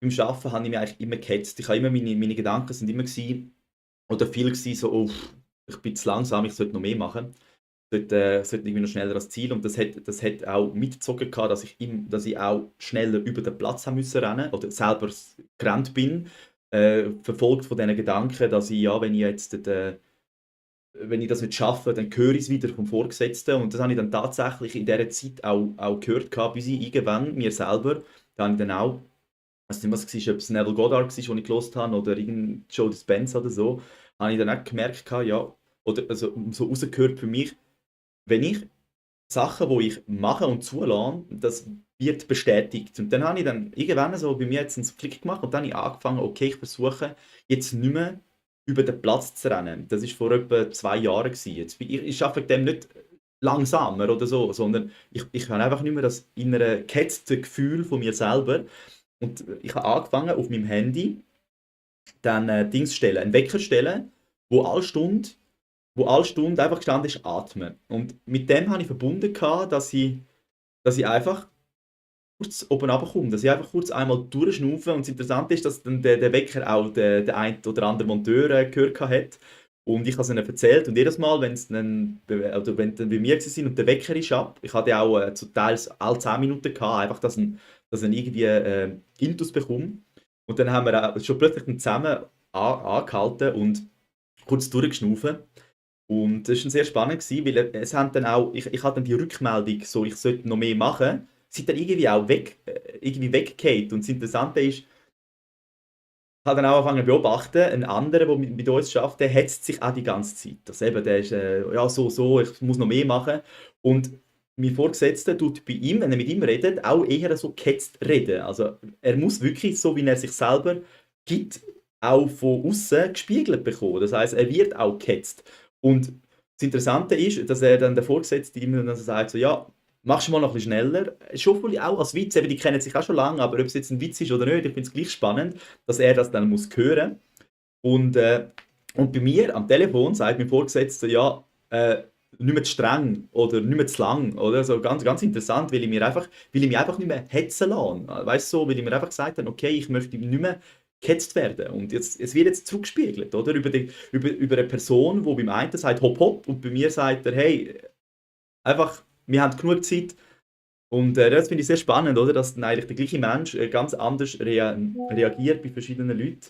beim Arbeiten habe ich mich eigentlich immer gehetzt. Ich habe immer meine Gedanken sind immer gewesen, oder viel gewesen, so: «Oh, ich bin zu langsam, ich sollte noch mehr machen.» Sollte irgendwie noch schneller ans Ziel. Und das hat auch mitgezogen gehabt, dass ich auch schneller über den Platz haben müssen rennen oder selber gerannt bin, verfolgt von diesen Gedanken, dass ich, ja, wenn ich das nicht schaffe, dann höre ich es wieder vom Vorgesetzten. Und das habe ich dann tatsächlich in dieser Zeit auch gehört gehabt, bis ich irgendwann mir selber, da habe ich dann auch, ich weiß nicht, was es war, ob es Neville Goddard war, den ich gehört habe, oder irgendein Joe Dispenza oder so, habe ich dann auch gemerkt gehabt, ja, oder also so rausgehört für mich, wenn ich Sachen, die ich mache und zulasse, das wird bestätigt. Und dann habe ich dann irgendwann so bei mir jetzt einen Klick gemacht und dann habe ich angefangen, okay, ich versuche jetzt nicht mehr über den Platz zu rennen. Das war vor etwa 2 Jahren gewesen. Ich arbeite dem nicht langsamer oder so, sondern ich habe einfach nicht mehr das innere gehetzte Gefühl von mir selber. Und ich habe angefangen, auf meinem Handy dann Dings stellen, einen Wecker stellen, wo alle Stunde wo alle Stunde einfach gestanden ist, atmen. Und mit dem habe ich verbunden, gehabt, dass ich einfach kurz oben runterkomme, dass ich einfach kurz einmal durchschnaufe. Und das Interessante ist, dass dann der Wecker auch der ein oder andere Monteur gehört hat. Und ich habe es ihnen erzählt. Und jedes Mal, wenn sie dann, oder wenn sie dann bei mir waren und der Wecker ist ab, ich hatte auch zu teils alle 10 Minuten gehabt, einfach, dass ich irgendwie Intus bekomme. Und dann haben wir auch schon plötzlich dann zusammen angehalten und kurz durchgeschnaufen. Und das war sehr spannend, gewesen, weil es haben dann auch, ich hatte dann die Rückmeldung, so, ich sollte noch mehr machen, sind dann irgendwie auch irgendwie weggefallen. Und das Interessante ist, ich habe dann auch angefangen zu beobachten, ein anderer, der mit uns arbeitet, der hetzt sich auch die ganze Zeit. Das eben, der ist, ja, so, ich muss noch mehr machen. Und mein Vorgesetzter tut bei ihm, wenn er mit ihm redet, auch eher so gehetzt reden. Also er muss wirklich, so wie er sich selber gibt, auch von außen gespiegelt bekommen. Das heißt, er wird auch gehetzt. Und das Interessante ist, dass er dann der Vorgesetzte ihm dann so sagt, so, ja, machst du mal noch ein bisschen schneller. Schon auch als Witz, eben, die kennen sich auch schon lange, aber ob es jetzt ein Witz ist oder nicht, ich finde es gleich spannend, dass er das dann muss hören. Und, und bei mir am Telefon sagt mein Vorgesetzter, ja, nicht mehr zu streng oder nicht mehr zu lang. Oder? So ganz, ganz interessant, weil ich mich einfach nicht mehr hetzen lasse. Weißt du, so, weil ich mir einfach gesagt habe, okay, ich möchte nicht mehr gehetzt werden. Und es wird jetzt zurückgespiegelt, oder? Über eine Person, die beim einen sagt hopp hopp und bei mir sagt er, hey, einfach, wir haben genug Zeit. Und das finde ich sehr spannend, oder? Dass dann eigentlich der gleiche Mensch ganz anders reagiert bei verschiedenen Leuten.